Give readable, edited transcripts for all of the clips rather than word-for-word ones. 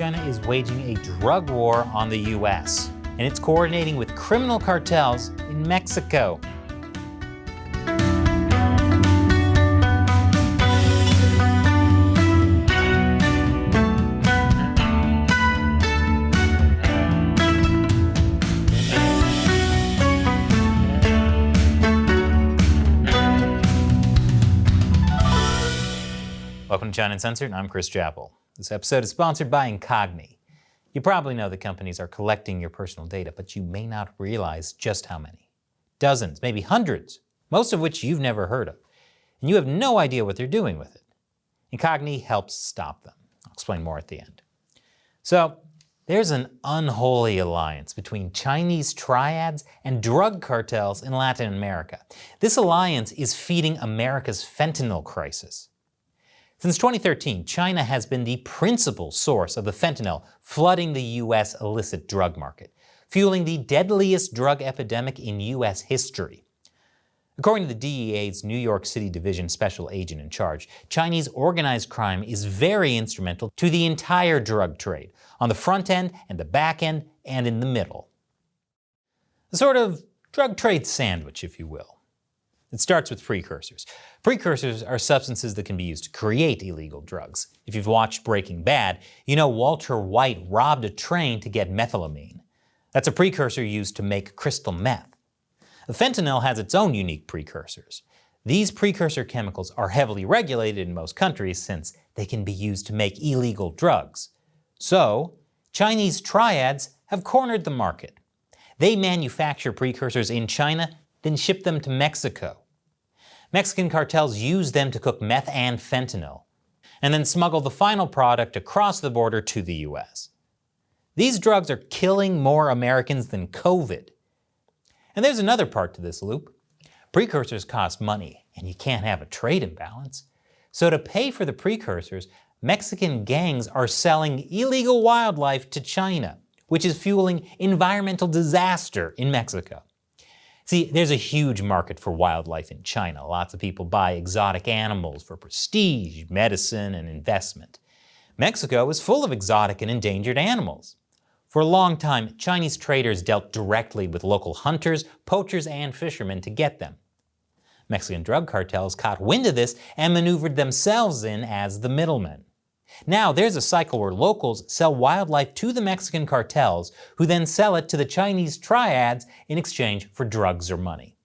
China is waging a drug war on the US, and it's coordinating with criminal cartels in Mexico. Welcome to China Uncensored, and I'm Chris Chappell. This episode is sponsored by Incogni. You probably know that companies are collecting your personal data, but you may not realize just how many. Dozens, maybe hundreds, most of which you've never heard of. And you have no idea what they're doing with it. Incogni helps stop them. I'll explain more at the end. So, there's an unholy alliance between Chinese triads and drug cartels in Latin America. This alliance is feeding America's fentanyl crisis. Since 2013, China has been the principal source of the fentanyl flooding the U.S. illicit drug market, fueling the deadliest drug epidemic in U.S. history. According to the DEA's New York City Division special agent in charge, Chinese organized crime is very instrumental to the entire drug trade, on the front end and the back end and in the middle. A sort of drug trade sandwich, if you will. It starts with precursors. Precursors are substances that can be used to create illegal drugs. If you've watched Breaking Bad, you know Walter White robbed a train to get methylamine. That's a precursor used to make crystal meth. The fentanyl has its own unique precursors. These precursor chemicals are heavily regulated in most countries since they can be used to make illegal drugs. So, Chinese triads have cornered the market. They manufacture precursors in China, then ship them to Mexico. Mexican cartels use them to cook meth and fentanyl, and then smuggle the final product across the border to the US. These drugs are killing more Americans than COVID. And there's another part to this loop. Precursors cost money, and you can't have a trade imbalance. So to pay for the precursors, Mexican gangs are selling illegal wildlife to China, which is fueling environmental disaster in Mexico. See, there's a huge market for wildlife in China. Lots of people buy exotic animals for prestige, medicine, and investment. Mexico is full of exotic and endangered animals. For a long time, Chinese traders dealt directly with local hunters, poachers, and fishermen to get them. Mexican drug cartels caught wind of this and maneuvered themselves in as the middlemen. Now there's a cycle where locals sell wildlife to the Mexican cartels, who then sell it to the Chinese triads in exchange for drugs or money.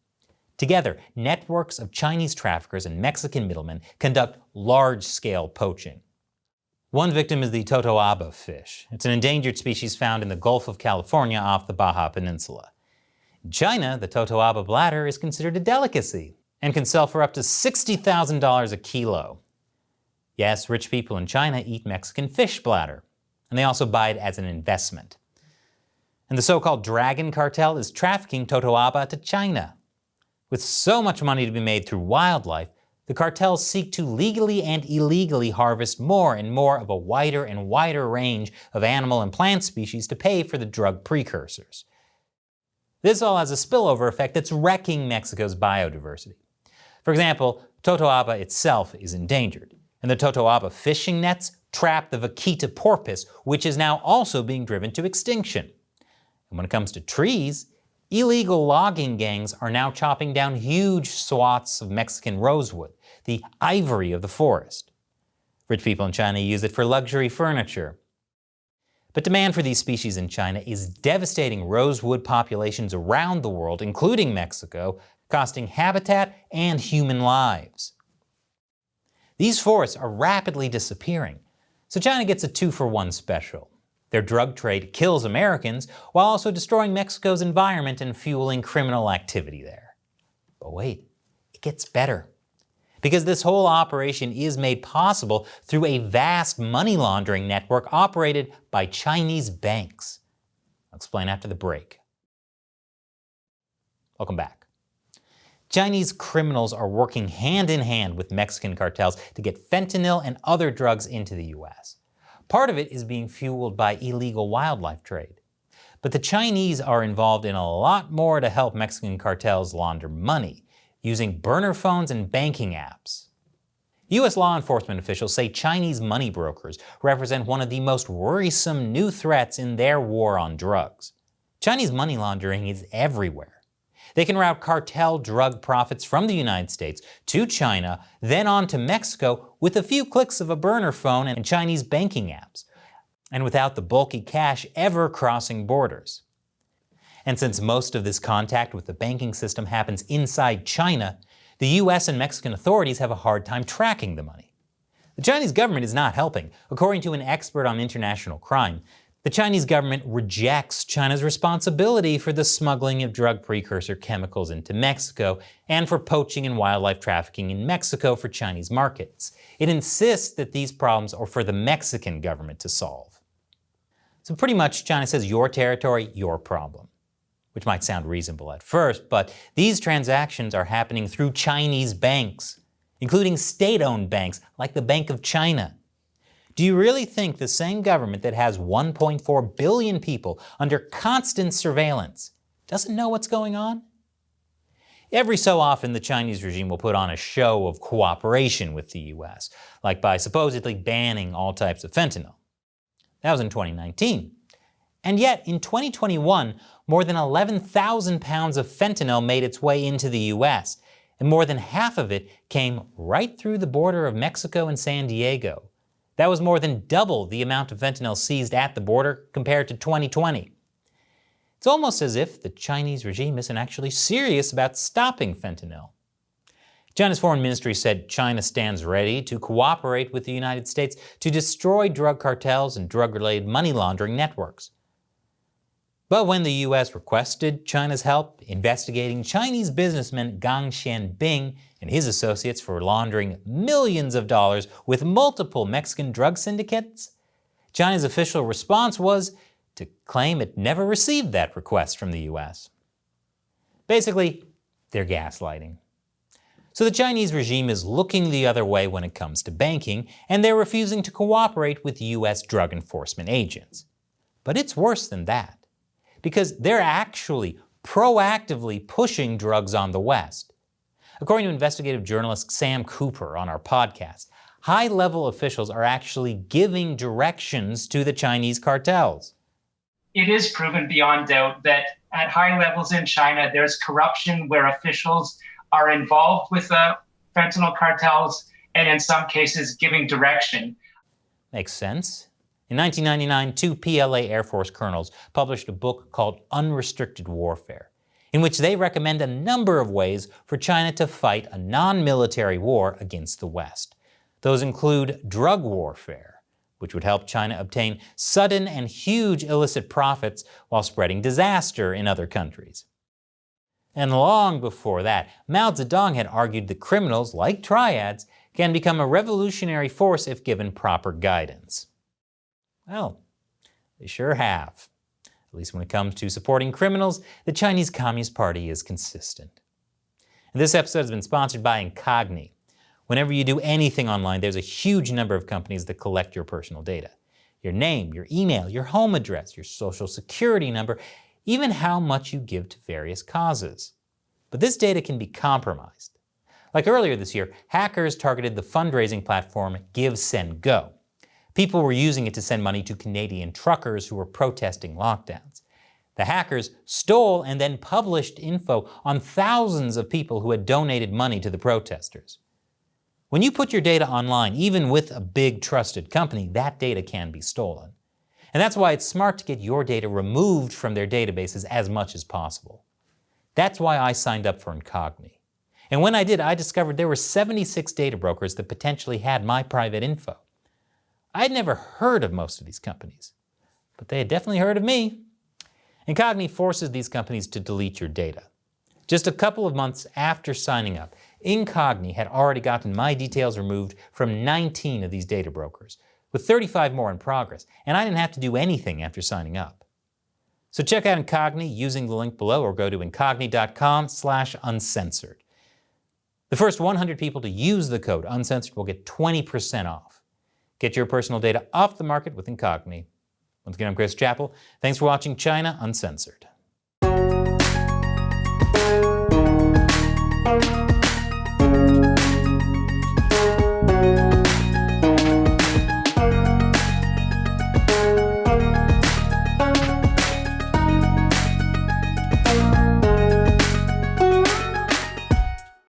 Together, networks of Chinese traffickers and Mexican middlemen conduct large-scale poaching. One victim is the totoaba fish. It's an endangered species found in the Gulf of California off the Baja Peninsula. In China, the totoaba bladder is considered a delicacy and can sell for up to $60,000 a kilo. Yes, rich people in China eat Mexican fish bladder, and they also buy it as an investment. And the so-called dragon cartel is trafficking totoaba to China. With so much money to be made through wildlife, the cartels seek to legally and illegally harvest more and more of a wider and wider range of animal and plant species to pay for the drug precursors. This all has a spillover effect that's wrecking Mexico's biodiversity. For example, totoaba itself is endangered, and the totoaba fishing nets trap the vaquita porpoise, which is now also being driven to extinction. And when it comes to trees, illegal logging gangs are now chopping down huge swaths of Mexican rosewood, the ivory of the forest. Rich people in China use it for luxury furniture. But demand for these species in China is devastating rosewood populations around the world, including Mexico, costing habitat and human lives. These forests are rapidly disappearing, so China gets a 2-for-1 special. Their drug trade kills Americans while also destroying Mexico's environment and fueling criminal activity there. But wait, it gets better. Because this whole operation is made possible through a vast money laundering network operated by Chinese banks. I'll explain after the break. Welcome back. Chinese criminals are working hand in hand with Mexican cartels to get fentanyl and other drugs into the US. Part of it is being fueled by illegal wildlife trade. But the Chinese are involved in a lot more to help Mexican cartels launder money, using burner phones and banking apps. U.S. law enforcement officials say Chinese money brokers represent one of the most worrisome new threats in their war on drugs. Chinese money laundering is everywhere. They can route cartel drug profits from the United States to China, then on to Mexico with a few clicks of a burner phone and Chinese banking apps, and without the bulky cash ever crossing borders. And since most of this contact with the banking system happens inside China, the US and Mexican authorities have a hard time tracking the money. The Chinese government is not helping. According to an expert on international crime, the Chinese government rejects China's responsibility for the smuggling of drug precursor chemicals into Mexico and for poaching and wildlife trafficking in Mexico for Chinese markets. It insists that these problems are for the Mexican government to solve. So pretty much China says your territory, your problem. Which might sound reasonable at first, but these transactions are happening through Chinese banks, including state-owned banks like the Bank of China. Do you really think the same government that has 1.4 billion people under constant surveillance doesn't know what's going on? Every so often, the Chinese regime will put on a show of cooperation with the US, like by supposedly banning all types of fentanyl. That was in 2019. And yet, in 2021, more than 11,000 pounds of fentanyl made its way into the US, and more than half of it came right through the border of Mexico and San Diego. That was more than double the amount of fentanyl seized at the border compared to 2020. It's almost as if the Chinese regime isn't actually serious about stopping fentanyl. China's foreign ministry said China stands ready to cooperate with the United States to destroy drug cartels and drug-related money laundering networks. But when the US requested China's help investigating Chinese businessman Xi Jinping and his associates for laundering millions of dollars with multiple Mexican drug syndicates, China's official response was to claim it never received that request from the US. Basically, they're gaslighting. So the Chinese regime is looking the other way when it comes to banking, and they're refusing to cooperate with US drug enforcement agents. But it's worse than that, because they're actually proactively pushing drugs on the West. According to investigative journalist Sam Cooper on our podcast, high-level officials are actually giving directions to the Chinese cartels. It is proven beyond doubt that at high levels in China, there's corruption where officials are involved with the fentanyl cartels and in some cases giving direction. Makes sense. In 1999, two PLA Air Force colonels published a book called Unrestricted Warfare, in which they recommend a number of ways for China to fight a non-military war against the West. Those include drug warfare, which would help China obtain sudden and huge illicit profits while spreading disaster in other countries. And long before that, Mao Zedong had argued that criminals, like triads, can become a revolutionary force if given proper guidance. Well, they sure have. At least when it comes to supporting criminals, the Chinese Communist Party is consistent. And this episode has been sponsored by Incogni. Whenever you do anything online, there's a huge number of companies that collect your personal data. Your name, your email, your home address, your social security number, even how much you give to various causes. But this data can be compromised. Like earlier this year, hackers targeted the fundraising platform Give, Send, Go. People were using it to send money to Canadian truckers who were protesting lockdowns. The hackers stole and then published info on thousands of people who had donated money to the protesters. When you put your data online, even with a big trusted company, that data can be stolen. And that's why it's smart to get your data removed from their databases as much as possible. That's why I signed up for Incogni. And when I did, I discovered there were 76 data brokers that potentially had my private info. I had never heard of most of these companies, but they had definitely heard of me. Incogni forces these companies to delete your data. Just a couple of months after signing up, Incogni had already gotten my details removed from 19 of these data brokers, with 35 more in progress, and I didn't have to do anything after signing up. So check out Incogni using the link below or go to incogni.com/uncensored. The first 100 people to use the code uncensored will get 20% off. Get your personal data off the market with Incogni. Once again, I'm Chris Chappell. Thanks for watching China Uncensored.